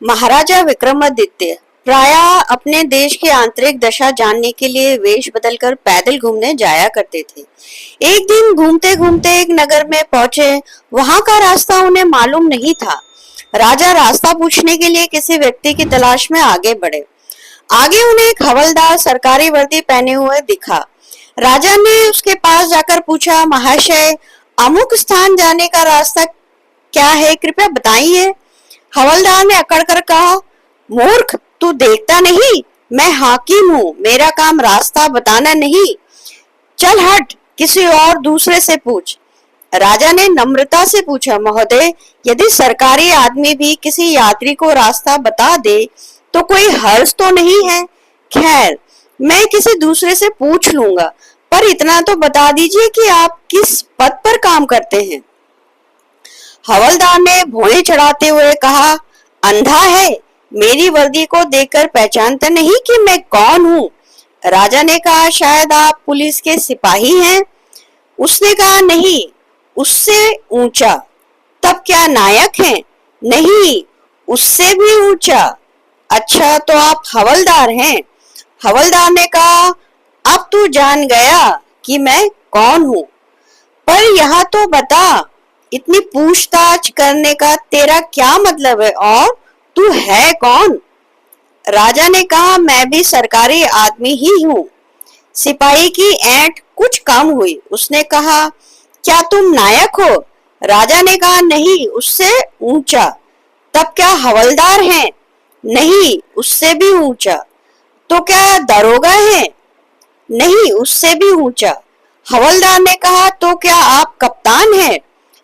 महाराजा विक्रमादित्य प्रायः अपने देश की आंतरिक दशा जानने के लिए वेश बदलकर पैदल घूमने जाया करते थे। एक दिन घूमते घूमते एक नगर में पहुंचे। वहां का रास्ता उन्हें मालूम नहीं था। राजा रास्ता पूछने के लिए किसी व्यक्ति की तलाश में आगे बढ़े। आगे उन्हें एक हवलदार सरकारी वर्दी पहने हुए दिखा। राजा ने उसके पास जाकर पूछा, महाशय, अमुक स्थान जाने का रास्ता क्या है, कृपया बताइए। हवलदार ने अकड़ कर कहा, मूर्ख, तू देखता नहीं, मैं हाकिम हूँ, मेरा काम रास्ता बताना नहीं। चल हट, किसी और दूसरे से पूछ। राजा ने नम्रता से पूछा, महोदय, यदि सरकारी आदमी भी किसी यात्री को रास्ता बता दे तो कोई हर्ज तो नहीं है। खैर, मैं किसी दूसरे से पूछ लूंगा, पर इतना तो बता दीजिए कि आप किस पद पर काम करते हैं। हवलदार ने भौहें चढ़ाते हुए कहा, अंधा है, मेरी वर्दी को देखकर पहचानता नहीं कि मैं कौन हूँ। राजा ने कहा, शायद आप पुलिस के सिपाही हैं। उसने कहा, नहीं, उससे ऊंचा। तब क्या नायक हैं? नहीं, उससे भी ऊंचा। अच्छा, तो आप हवलदार हैं। हवलदार ने कहा, अब तू जान गया कि मैं कौन हूँ, पर यहाँ तो बता, इतनी पूछताछ करने का तेरा क्या मतलब है और तू है कौन? राजा ने कहा, मैं भी सरकारी आदमी ही हूँ। सिपाही की ऐंठ कुछ कम हुई। उसने कहा, क्या तुम नायक हो? राजा ने कहा, नहीं, उससे ऊंचा। तब क्या हवलदार हैं? नहीं, उससे भी ऊंचा। तो क्या दरोगा है? नहीं, उससे भी ऊंचा। हवलदार ने कहा, तो क्या आप कप्तान हैं?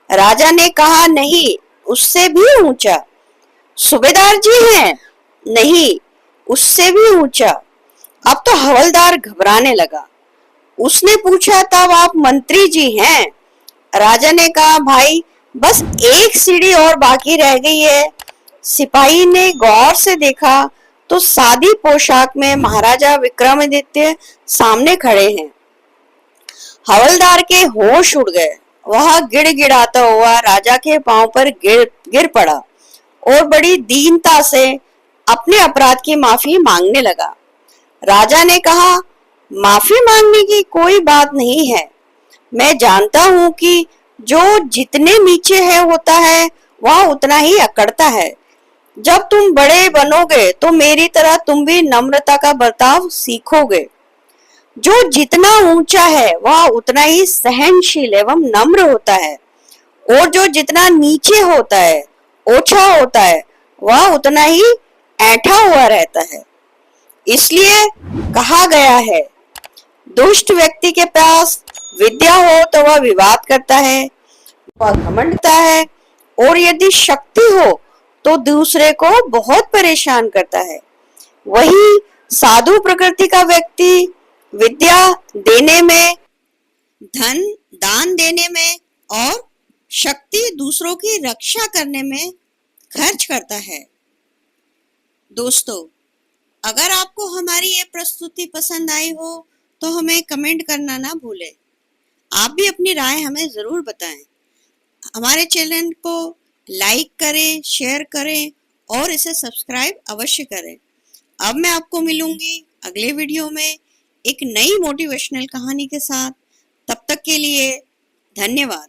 राजा ने कहा, नहीं, उससे भी ऊंचा। सूबेदार जी हैं? नहीं, उससे भी ऊंचा। अब तो हवलदार घबराने लगा। उसने पूछा, तब आप मंत्री जी हैं? राजा ने कहा, भाई, बस एक सीढ़ी और बाकी रह गई है। सिपाही ने गौर से देखा तो सादी पोशाक में महाराजा विक्रमादित्य सामने खड़े हैं। हवलदार के होश उड़ गए। वह गिड़गिड़ाता हुआ राजा के पांव पर गिर पड़ा और बड़ी दीनता से अपने अपराध की माफी मांगने लगा। राजा ने कहा, माफी मांगने की कोई बात नहीं है। मैं जानता हूँ कि जो जितने नीचे है होता है वह उतना ही अकड़ता है। जब तुम बड़े बनोगे तो मेरी तरह तुम भी नम्रता का बर्ताव सीखोगे। जो जितना ऊंचा है वह उतना ही सहनशील एवं नम्र होता है, और जो जितना नीचे होता है, ओछा होता है, वह उतना ही ऐंठा हुआ रहता है। इसलिए कहा गया है, दुष्ट व्यक्ति के पास विद्या हो तो वह विवाद करता है, वह घमंड करता है, और यदि शक्ति हो तो दूसरे को बहुत परेशान करता है। वही साधु प्रकृति का व्यक्ति विद्या देने में, धन दान देने में और शक्ति दूसरों की रक्षा करने में खर्च करता है। दोस्तों, अगर आपको हमारी ये प्रस्तुति पसंद आई हो तो हमें कमेंट करना ना भूलें। आप भी अपनी राय हमें जरूर बताएं। हमारे चैनल को लाइक करें, शेयर करें और इसे सब्सक्राइब अवश्य करें। अब मैं आपको मिलूंगी अगले वीडियो में एक नई मोटिवेशनल कहानी के साथ। तब तक के लिए धन्यवाद।